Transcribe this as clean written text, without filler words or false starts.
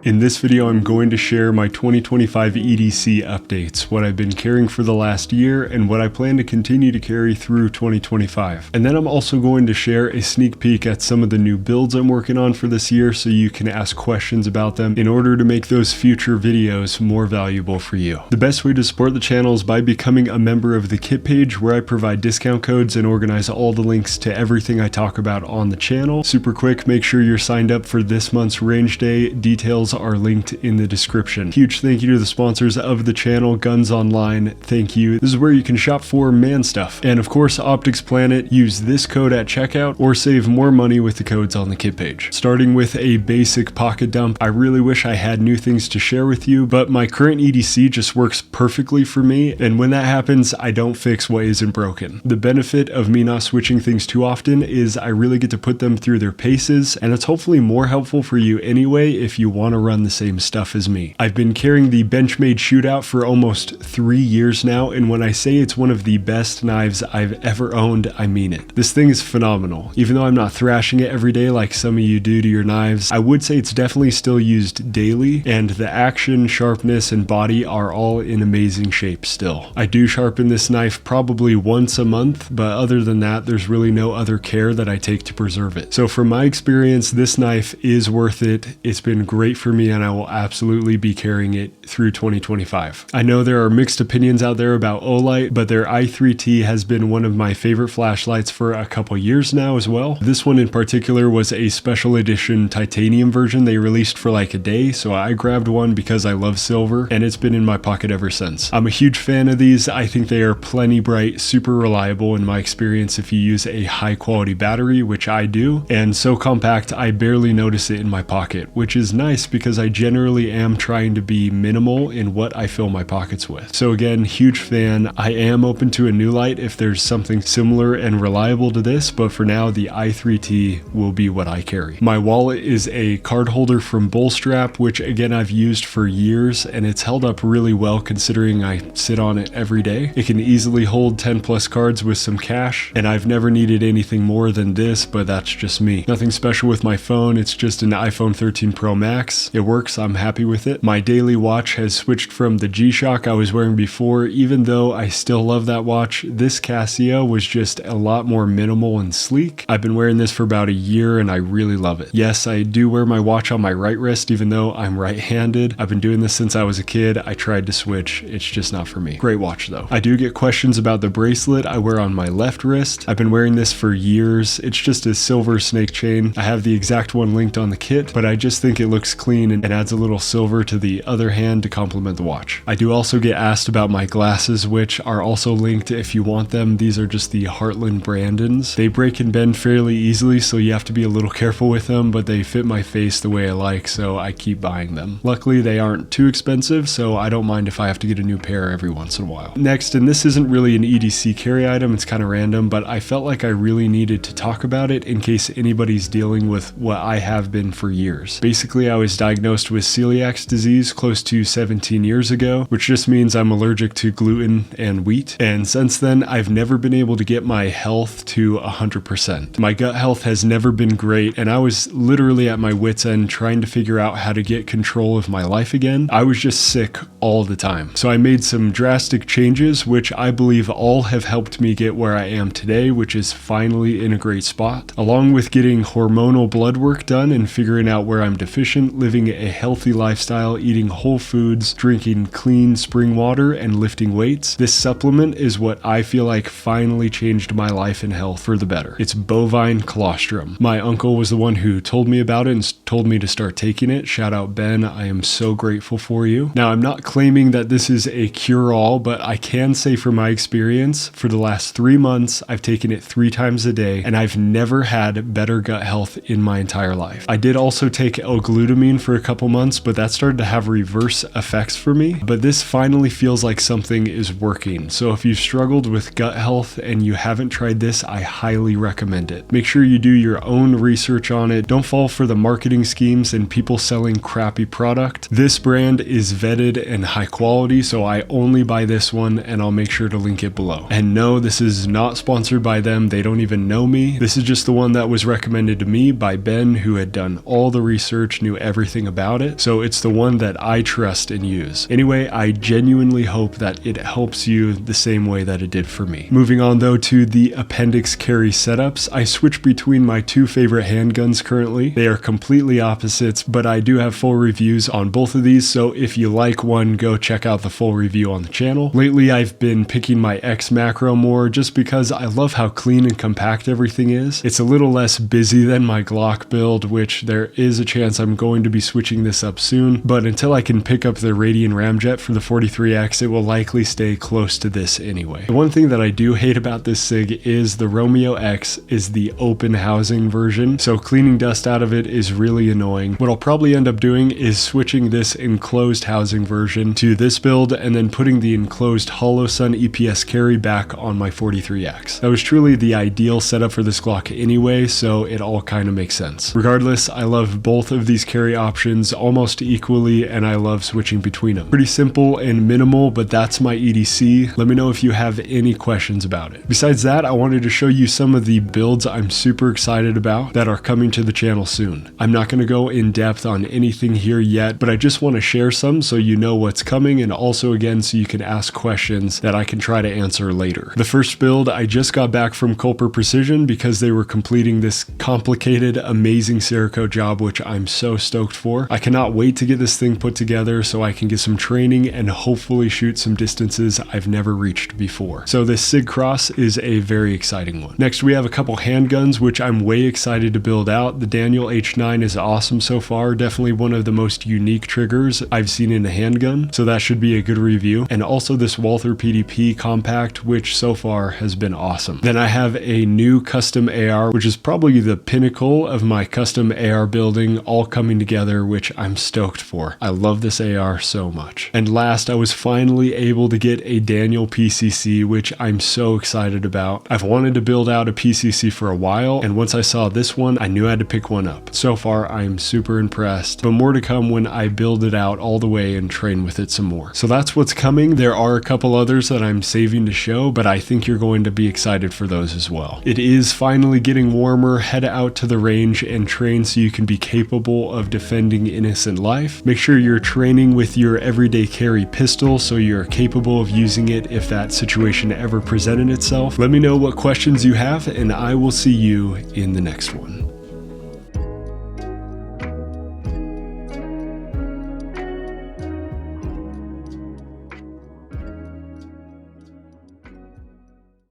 In this video, I'm going to share my 2025 EDC updates, what I've been carrying for the last year, and what I plan to continue to carry through 2025. And then I'm also going to share a sneak peek at some of the new builds I'm working on for this year so you can ask questions about them in order to make those future videos more valuable for you. The best way to support the channel is by becoming a member of the kit page, where I provide discount codes and organize all the links to everything I talk about on the channel. Super quick, make sure you're signed up for this month's range day. Details are linked in the description. Huge thank you to the sponsors of the channel, Guns Online. Thank you. This is where you can shop for man stuff. And of course, Optics Planet. Use this code at checkout or save more money with the codes on the kit page. Starting with a basic pocket dump, I really wish I had new things to share with you, but my current EDC just works perfectly for me, and when that happens, I don't fix what isn't broken. The benefit of me not switching things too often is I really get to put them through their paces, and it's hopefully more helpful for you anyway if you want to run the same stuff as me. I've been carrying the BENCHMADE SHOOTOUT for almost 3 years now, and when I say it's one of the best knives I've ever owned, I mean it. This thing is phenomenal. Even though I'm not thrashing it every day like some of you do to your knives, I would say it's definitely still used daily, and the action, sharpness, and body are all in amazing shape still. I do sharpen this knife probably once a month, but other than that, there's really no other care that I take to preserve it. So from my experience, this knife is worth it. It's been great for me, and I will absolutely be carrying it through 2025. I know there are mixed opinions out there about OLIGHT, but their i3T has been one of my favorite flashlights for a couple years now as well. This one in particular was a special edition titanium version they released for like a day, so I grabbed one because I love silver, and it's been in my pocket ever since. I'm a huge fan of these. I think they are plenty bright, super reliable in my experience if you use a high quality battery, which I do, and so compact I barely notice it in my pocket, which is nice because I generally am trying to be minimal in what I fill my pockets with. So again, huge fan. I am open to a new light if there's something similar and reliable to this, but for now the i3T will be what I carry. My wallet is a card holder from BULLSTRAP, which again I've used for years, and it's held up really well considering I sit on it every day. It can easily hold 10 plus cards with some cash, and I've never needed anything more than this, but that's just me. Nothing special with my phone. It's just an iPhone 13 Pro Max. It works. I'm happy with it. My daily watch has switched from the G-Shock I was wearing before. Even though I still love that watch, this Casio was just a lot more minimal and sleek. I've been wearing this for about a year and I really love it. Yes, I do wear my watch on my right wrist even though I'm right-handed. I've been doing this since I was a kid. I tried to switch. It's just not for me. Great watch though. I do get questions about the bracelet I wear on my left wrist. I've been wearing this for years. It's just a silver snake chain. I have the exact one linked on the kit, but I just think it looks clean and adds a little silver to the other hand to complement the watch. I do also get asked about my glasses, which are also linked if you want them. These are just the Heartland Brandons. They break and bend fairly easily, so you have to be a little careful with them, but they fit my face the way I like, so I keep buying them. Luckily, they aren't too expensive, so I don't mind if I have to get a new pair every once in a while. Next, and this isn't really an EDC carry item, it's kind of random, but I felt like I really needed to talk about it in case anybody's dealing with what I have been for years. Basically, I was diagnosed with celiac disease close to 17 years ago, which just means I'm allergic to gluten and wheat, and since then, I've never been able to get my health to 100%. My gut health has never been great, and I was literally at my wit's end trying to figure out how to get control of my life again. I was just sick all the time. So I made some drastic changes, which I believe all have helped me get where I am today, which is finally in a great spot. Along with getting hormonal blood work done and figuring out where I'm deficient, living a healthy lifestyle, eating whole foods, drinking clean spring water, and lifting weights, this supplement is what I feel like finally changed my life and health for the better. It's Bovine Colostrum. My uncle was the one who told me about it and told me to start taking it. Shout out Ben, I am so grateful for you. Now, I'm not claiming that this is a cure-all, but I can say from my experience, for the last 3 months, I've taken it 3 times a day, and I've never had better gut health in my entire life. I did also take L-glutamine for a couple months, but that started to have reverse effects for me. But this finally feels like something is working. So if you've struggled with gut health and you haven't tried this, I highly recommend it. Make sure you do your own research on it. Don't fall for the marketing schemes and people selling crappy product. This brand is vetted and high quality, so I only buy this one, and I'll make sure to link it below. And no, this is not sponsored by them. They don't even know me. This is just the one that was recommended to me by Ben, who had done all the research, knew everything everything about it, so it's the one that I trust and use. Anyway, I genuinely hope that it helps you the same way that it did for me. Moving on though to the appendix carry setups, I switch between my two favorite handguns currently. They are completely opposites, but I do have full reviews on both of these, so if you like one, go check out the full review on the channel. Lately, I've been picking my X macro more just because I love how clean and compact everything is. It's a little less busy than my GLOCK build, which there is a chance I'm going to be switching this up soon, but until I can pick up the Radian Ramjet for the 43X, it will likely stay close to this anyway. The one thing that I do hate about this SIG is the Romeo X is the open housing version, so cleaning dust out of it is really annoying. What I'll probably end up doing is switching this enclosed housing version to this build and then putting the enclosed HoloSun EPS carry back on my 43X. That was truly the ideal setup for this Glock anyway, so it all kind of makes sense. Regardless, I love both of these carry options almost equally, and I love switching between them. Pretty simple and minimal, but that's my EDC. Let me know if you have any questions about it. Besides that, I wanted to show you some of the builds I'm super excited about that are coming to the channel soon. I'm not going to go in depth on anything here yet, but I just want to share some so you know what's coming, and also again so you can ask questions that I can try to answer later. The first build, I just got back from Culper Precision because they were completing this complicated, amazing Cerakote job, which I'm so stoked for. I cannot wait to get this thing put together so I can get some training and hopefully shoot some distances I've never reached before. So this SIG Cross is a very exciting one. Next, we have a couple handguns, which I'm way excited to build out. The Daniel H9 is awesome so far, definitely one of the most unique triggers I've seen in a handgun, so that should be a good review. And also this Walther PDP compact, which so far has been awesome. Then I have a new custom AR, which is probably the pinnacle of my custom AR building all coming together, which I'm stoked for. I love this AR so much. And last, I was finally able to get a Daniel PCC, which I'm so excited about. I've wanted to build out a PCC for a while, and once I saw this one, I knew I had to pick one up. So far, I'm super impressed, but more to come when I build it out all the way and train with it some more. So that's what's coming. There are a couple others that I'm saving to show, but I think you're going to be excited for those as well. It is finally getting warmer. Head out to the range and train so you can be capable of defending innocent life. Make sure you're training with your everyday carry pistol so you're capable of using it if that situation ever presented itself. Let me know what questions you have, and I will see you in the next one.